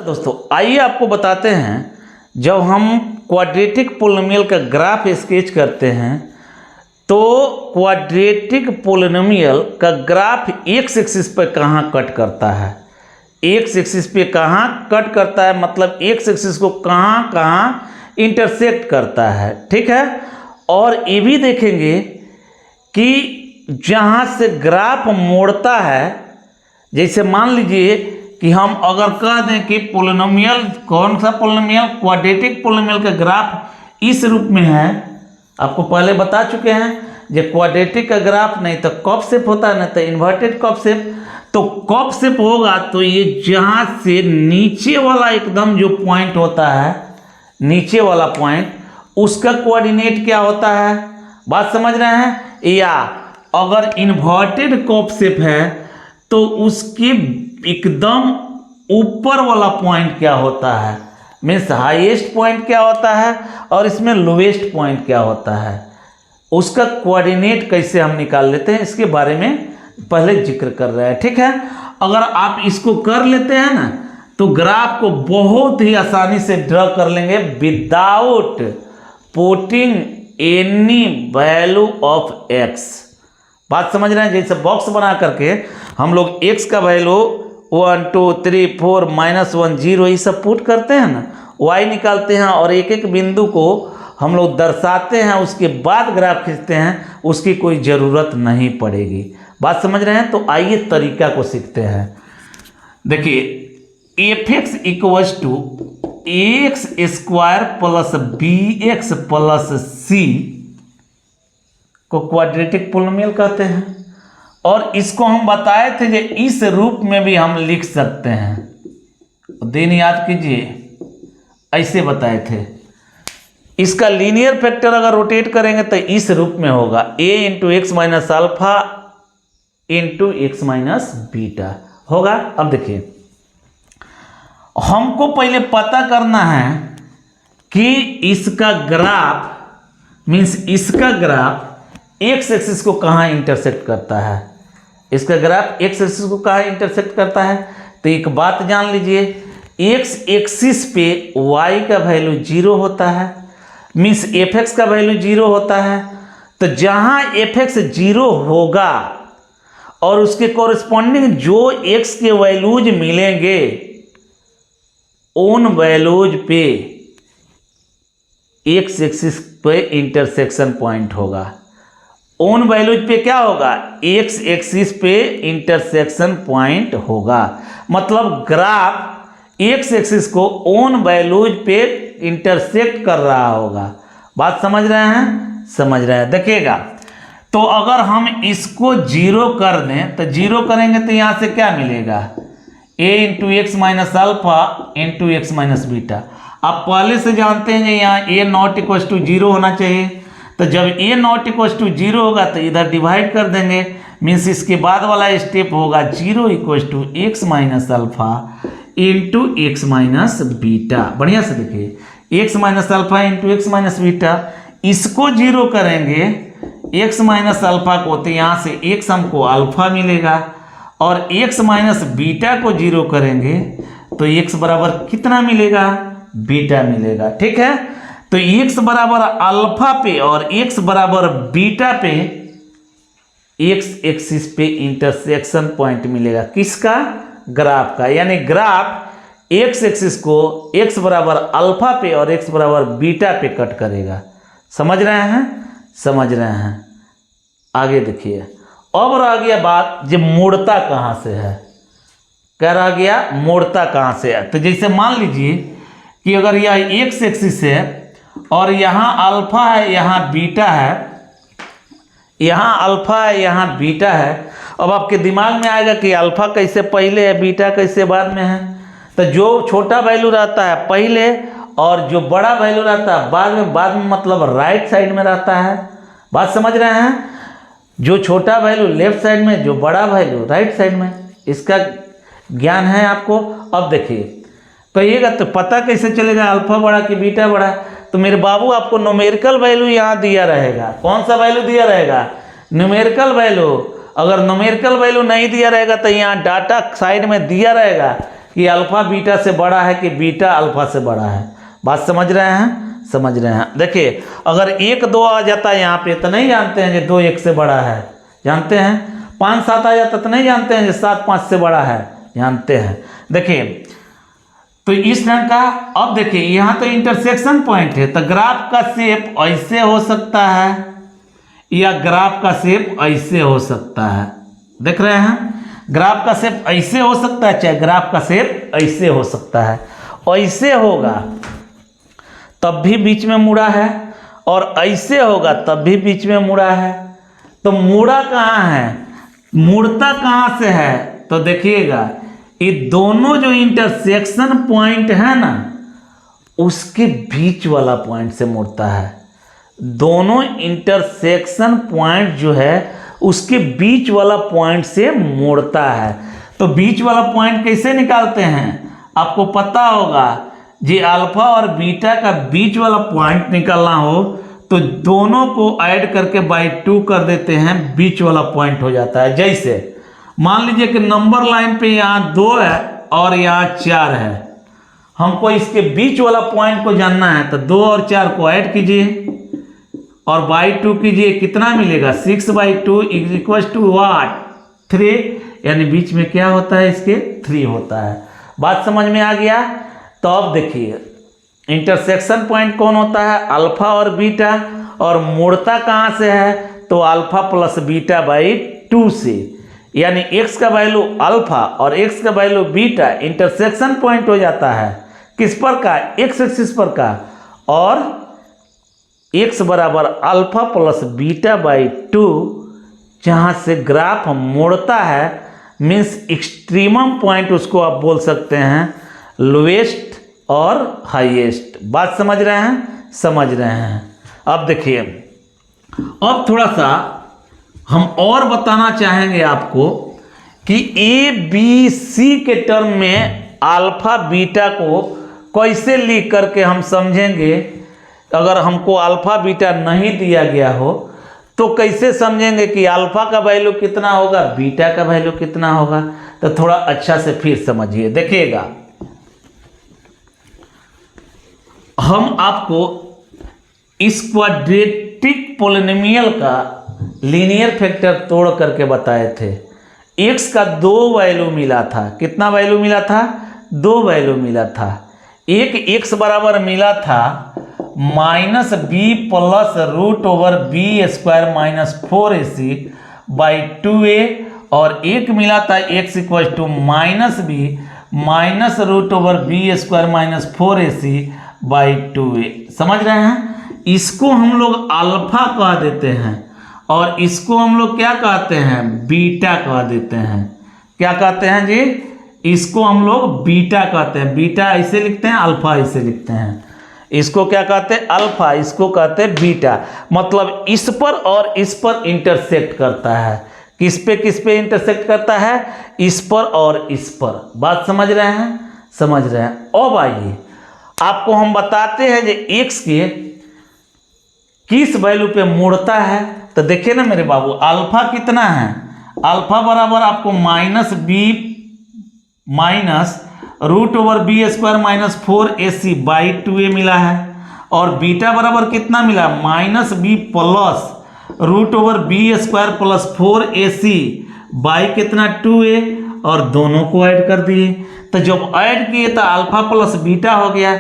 दोस्तों आइए आपको बताते हैं, जब हम क्वाड्रेटिक पोलिनोमियल का ग्राफ स्केच करते हैं तो क्वाड्रेटिक पोलिनोमियल का ग्राफ एक्स एक्सिस पर कहाँ कट करता है, एक्स एक्सिस पे कहाँ कट करता है, मतलब एक्स एक्सिस को कहाँ कहाँ इंटरसेक्ट करता है। ठीक है, और ये भी देखेंगे कि जहाँ से ग्राफ मोड़ता है, जैसे मान लीजिए कि हम अगर कह दें कि पोलिनोमियल, कौन सा पोलिनोमियल, क्वाड्रेटिक पोलिनोमियल का ग्राफ इस रूप में है। आपको पहले बता चुके हैं जो क्वाड्रेटिक का ग्राफ नहीं तो कप शेप होता है, नहीं तो इन्वर्टेड कप शेप। तो कप शेप होगा तो ये जहाँ से नीचे वाला एकदम जो पॉइंट होता है, नीचे वाला पॉइंट, उसका कोऑर्डिनेट क्या होता है, बात समझ रहे हैं। या अगर इन्वर्टेड कप शेप है तो उसके एकदम ऊपर वाला पॉइंट क्या होता है, मीन्स हाईएस्ट पॉइंट क्या होता है और इसमें लोवेस्ट पॉइंट क्या होता है, उसका कोऑर्डिनेट कैसे हम निकाल लेते हैं, इसके बारे में पहले जिक्र कर रहे हैं। ठीक है, अगर आप इसको कर लेते हैं ना तो ग्राफ को बहुत ही आसानी से ड्रॉ कर लेंगे without putting any value of x. बात समझ रहे हैं, जैसे बॉक्स बना करके हम लोग x का वैल्यू 1 2 3 4 -1 0 ये सब पुट करते हैं ना, y निकालते हैं और एक एक बिंदु को हम लोग दर्शाते हैं, उसके बाद ग्राफ खींचते हैं, उसकी कोई ज़रूरत नहीं पड़ेगी। बात समझ रहे हैं, तो आइए तरीका को सीखते हैं। देखिए f(x) = x² + bx + c को क्वाड्रेटिक पोलिनोमियल कहते हैं, और इसको हम बताए थे कि इस रूप में भी हम लिख सकते हैं। दिन याद कीजिए, ऐसे बताए थे। इसका लीनियर फैक्टर अगर रोटेट करेंगे तो इस रूप में होगा a × x - α × x - बीटा होगा। अब देखिए, हमको पहले पता करना है कि इसका ग्राफ, मीन्स इसका ग्राफ एक्स एक्सिस को कहाँ इंटरसेक्ट करता है, इसका ग्राफ एक्स एक्सिस को कहाँ इंटरसेक्ट करता है। तो एक बात जान लीजिए, एक्स एक्सिस पे वाई का वैल्यू 0 होता है, मीन्स एफ एक्स का वैल्यू 0 होता है। तो जहाँ एफ एक्स 0 होगा और उसके कॉरेस्पॉन्डिंग जो एक्स के वैल्यूज मिलेंगे उन वैल्यूज पे एक्स एक्सिस पे इंटरसेक्शन पॉइंट होगा, उन वैल्यूज पे क्या होगा, एक्स एक्सिस पे इंटरसेक्शन पॉइंट होगा। मतलब ग्राफ एक्स एक्सिस को उन वैल्यूज पे इंटरसेक्ट कर रहा होगा। बात समझ रहे हैं, समझ रहे हैं। देखिएगा, तो अगर हम इसको 0 कर दें तो 0 करेंगे तो यहाँ से क्या मिलेगा, a × x - α × x - बीटा। आप पहले से जानते हैं कि यहाँ a ≠ 0 होना चाहिए, तो जब a ≠ 0 होगा तो इधर डिवाइड कर देंगे, मीन्स इसके बाद वाला स्टेप होगा 0 = x - α × x - बीटा। बढ़िया से देखिए, x - α × x - बीटा, इसको 0 करेंगे x - α को, तो यहाँ से x हमको अल्फा मिलेगा, और x - बीटा को 0 करेंगे तो x बराबर कितना मिलेगा, बीटा मिलेगा। ठीक है, तो x बराबर अल्फा पे और x बराबर बीटा पे x एक्सिस पे इंटरसेक्शन पॉइंट मिलेगा, किसका, ग्राफ का। यानी ग्राफ x एक्सिस को x बराबर अल्फा पे और x बराबर बीटा पे कट करेगा। समझ रहे हैं, समझ रहे हैं। आगे देखिए, अब रह गया बात जो मोड़ता कहाँ से है, क्या रह गया, मोड़ता कहाँ से है। तो जैसे मान लीजिए कि अगर यह x एक्सिस है और यहाँ अल्फा है, यहाँ बीटा है, यहाँ अल्फा है, यहाँ बीटा है। अब आपके दिमाग में आएगा कि अल्फा कैसे पहले है, बीटा कैसे बाद में है। तो जो छोटा वैल्यू रहता है पहले और जो बड़ा वैल्यू रहता है बाद में, बाद में मतलब राइट साइड में रहता है। बात समझ रहे हैं, जो छोटा वैल्यू लेफ्ट साइड में, जो बड़ा वैल्यू राइट साइड में, इसका ज्ञान है आपको। अब देखिए, कहिएगा तो पता कैसे चलेगा अल्फा बड़ा कि बीटा बड़ा। तो मेरे बाबू आपको न्यूमेरिकल वैल्यू यहाँ दिया रहेगा, कौन सा वैल्यू दिया रहेगा, न्यूमेरिकल वैल्यू। अगर न्यूमेरिकल वैल्यू नहीं दिया रहेगा तो यहाँ डाटा साइड में दिया रहेगा कि अल्फा बीटा से बड़ा है कि बीटा अल्फा से बड़ा है। बात समझ रहे हैं, समझ रहे हैं। देखिए अगर 1 2 आ जाता है यहाँ पे तो नहीं जानते हैं कि 2 1 से बड़ा है, जानते हैं। 5 7 आ जाता तो नहीं जानते हैं कि 7 5 से बड़ा है, जानते हैं। देखिए तो इस ढंग का। अब देखिए यहाँ तो इंटरसेक्शन पॉइंट है, तो ग्राफ का शेप ऐसे हो सकता है या ग्राफ का शेप ऐसे हो सकता है। देख रहे हैं, ग्राफ का शेप ऐसे हो सकता है, चाहे ग्राफ का शेप ऐसे हो सकता है। ऐसे होगा तब भी बीच में मुड़ा है, और ऐसे होगा तब भी बीच में मुड़ा है। तो मुड़ा कहाँ है, मुड़ता कहाँ से है, तो देखिएगा ये दोनों जो इंटरसेक्शन पॉइंट है ना, उसके बीच वाला पॉइंट से मुड़ता है। दोनों इंटरसेक्शन पॉइंट जो है उसके बीच वाला पॉइंट से मुड़ता है। तो बीच वाला पॉइंट कैसे निकालते हैं, आपको पता होगा जी। अल्फा और बीटा का बीच वाला पॉइंट निकालना हो तो दोनों को ऐड करके बाई 2 कर देते हैं, बीच वाला पॉइंट हो जाता है। जैसे मान लीजिए कि नंबर लाइन पे यहाँ 2 है और यहाँ 4 है, हमको इसके बीच वाला पॉइंट को जानना है, तो 2 और 4 को ऐड कीजिए और बाई 2 कीजिए, कितना मिलेगा 6/2 इक्वल्स टू व्हाट 3, यानी बीच में क्या होता है इसके 3 होता है। बात समझ में आ गया। तो अब देखिए इंटरसेक्शन पॉइंट कौन होता है, अल्फा और बीटा, और मुड़ता कहाँ से है, तो अल्फा प्लस बीटा बाई 2 से, यानी x का वैल्यू अल्फा और x का वैल्यू बीटा इंटरसेक्शन पॉइंट हो जाता है। किस पर का, x एक्सिस पर का, और x बराबर अल्फा प्लस बीटा बाई 2, जहाँ से ग्राफ मुड़ता है, मीन्स एक्सट्रीमम पॉइंट उसको आप बोल सकते हैं, लोएस्ट और हाईएस्ट। बात समझ रहे हैं, समझ रहे हैं। अब देखिए अब थोड़ा सा हम और बताना चाहेंगे आपको कि ए बी सी के टर्म में अल्फा बीटा को कैसे लिख करके हम समझेंगे। अगर हमको अल्फा बीटा नहीं दिया गया हो तो कैसे समझेंगे कि अल्फा का वैल्यू कितना होगा, बीटा का वैल्यू कितना होगा। तो थोड़ा अच्छा से फिर समझिए। देखिएगा हम आपको इस क्वाड्रेटिक पॉलिनोमियल का लीनियर फैक्टर तोड़ करके बताए थे। x का 2 वैल्यू मिला था, कितना वैल्यू मिला था, 2 वैल्यू मिला था। एक x बराबर मिला था -b प्लस √b² - 4ac/2a, और एक मिला था x equal to -b -√b² - 4ac/2a। समझ रहे हैं। इसको हम लोग अल्फा कह देते हैं और इसको हम लोग क्या कहते हैं, बीटा कह देते हैं। क्या कहते हैं जी, इसको हम लोग बीटा कहते हैं। बीटा ऐसे लिखते हैं, अल्फा ऐसे लिखते हैं। इसको क्या कहते हैं, अल्फा, इसको कहते हैं बीटा। मतलब इस पर और इस पर इंटरसेक्ट करता है। किस पे इंटरसेक्ट करता है, इस पर और इस पर। बात समझ रहे हैं, समझ रहे हैं। अब आइए आपको हम बताते हैं कि x के किस वैल्यू पे मुड़ता है। तो देखिए ना मेरे बाबू, अल्फा कितना है, अल्फा बराबर आपको -b -√b² - 4ac/2a मिला है, और बीटा बराबर कितना मिला, -b प्लस √b² + 4ac कितना 2a, और दोनों को ऐड कर दिए। तो जब ऐड किए तो अल्फा प्लस बीटा हो गया।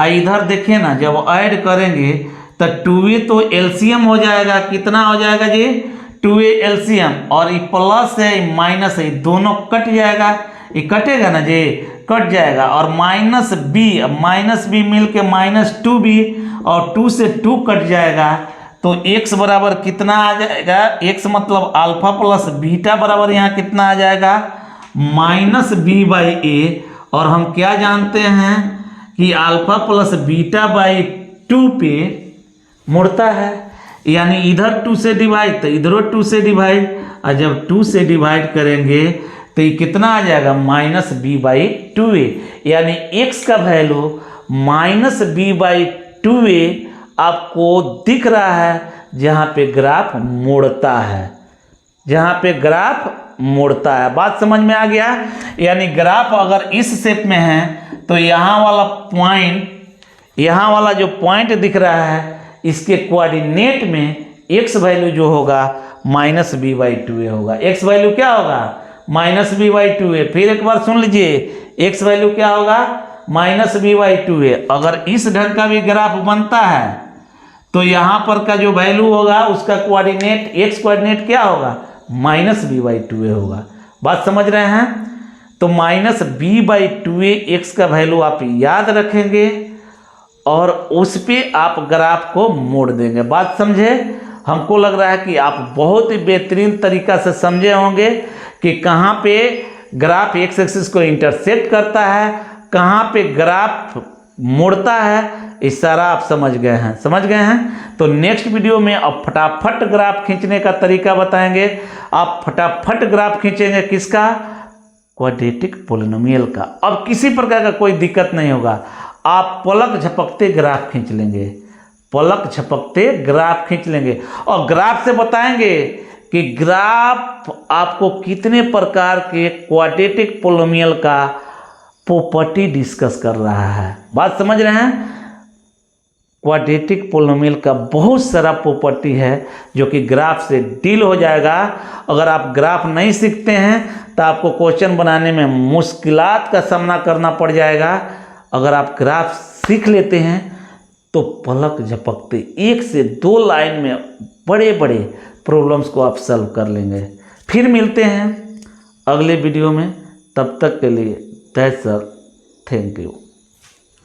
इधर देखिए ना, जब ऐड करेंगे तो 2a तो एलसीएम हो जाएगा, कितना हो जाएगा जी, 2a एलसीएम, और ये प्लस है ये माइनस है, दोनों कट जाएगा। ये कटेगा ना जी, कट जाएगा। और -b मिल के -2b, और 2 से 2 कट जाएगा। तो x बराबर कितना आ जाएगा, x मतलब अल्फा प्लस बीटा बराबर यहाँ कितना आ जाएगा, -b/a। और हम क्या जानते हैं कि अल्फा प्लस बीटा बाई 2 पे मुड़ता है, यानी इधर 2 से डिवाइड तो इधरों 2 से डिवाइड, और जब 2 से डिवाइड करेंगे तो ये कितना आ जाएगा, -b/2a। यानी x का वैल्यू -b/2a आपको दिख रहा है जहाँ पे ग्राफ मुड़ता है, जहाँ पे ग्राफ मोड़ता है। बात समझ में आ गया? यानी ग्राफ अगर इस शेप में है तो यहाँ वाला पॉइंट, यहाँ वाला जो पॉइंट दिख रहा है, इसके कोऑर्डिनेट में x वैल्यू जो होगा -b/2a होगा। x वैल्यू क्या होगा? -b/2a। फिर एक बार सुन लीजिए, x वैल्यू क्या होगा? -b/2a। अगर इस ढंग का भी ग्राफ बनता है तो यहाँ पर का जो वैल्यू होगा उसका कोऑर्डिनेट, x कोऑर्डिनेट क्या होगा? -b/2a होगा। बात समझ रहे हैं? तो -b/2a x का वैल्यू आप याद रखेंगे और उस पे आप ग्राफ को मोड़ देंगे। बात समझे? हमको लग रहा है कि आप बहुत ही बेहतरीन तरीका से समझे होंगे कि कहाँ पे ग्राफ एक्स एक्सिस को इंटरसेक्ट करता है, कहाँ पे ग्राफ मोड़ता है, इस सारा आप समझ गए हैं। समझ गए हैं? तो नेक्स्ट वीडियो में अब फटाफट ग्राफ खींचने का तरीका बताएंगे। आप फटाफट ग्राफ खींचेंगे किसका? क्वाड्रेटिक पोलिनोमियल का। अब किसी प्रकार का कोई दिक्कत नहीं होगा, आप पलक झपकते ग्राफ खींच लेंगे, पलक झपकते ग्राफ खींच लेंगे और ग्राफ से बताएंगे कि ग्राफ आपको कितने प्रकार के क्वाड्रेटिक पोलिनोमियल का प्रॉपर्टी डिस्कस कर रहा है। बात समझ रहे हैं? क्वाड्रेटिक पोलिनोमियल का बहुत सारा प्रॉपर्टी है जो कि ग्राफ से डील हो जाएगा। अगर आप ग्राफ नहीं सीखते हैं तो आपको क्वेश्चन बनाने में मुश्किलात का सामना करना पड़ जाएगा। अगर आप ग्राफ सीख लेते हैं तो पलक झपकते 1 से 2 लाइन में बड़े बड़े प्रॉब्लम्स को आप सॉल्व कर लेंगे। फिर मिलते हैं अगले वीडियो में, तब तक के लिए दैट्स ऑल, थैंक यू।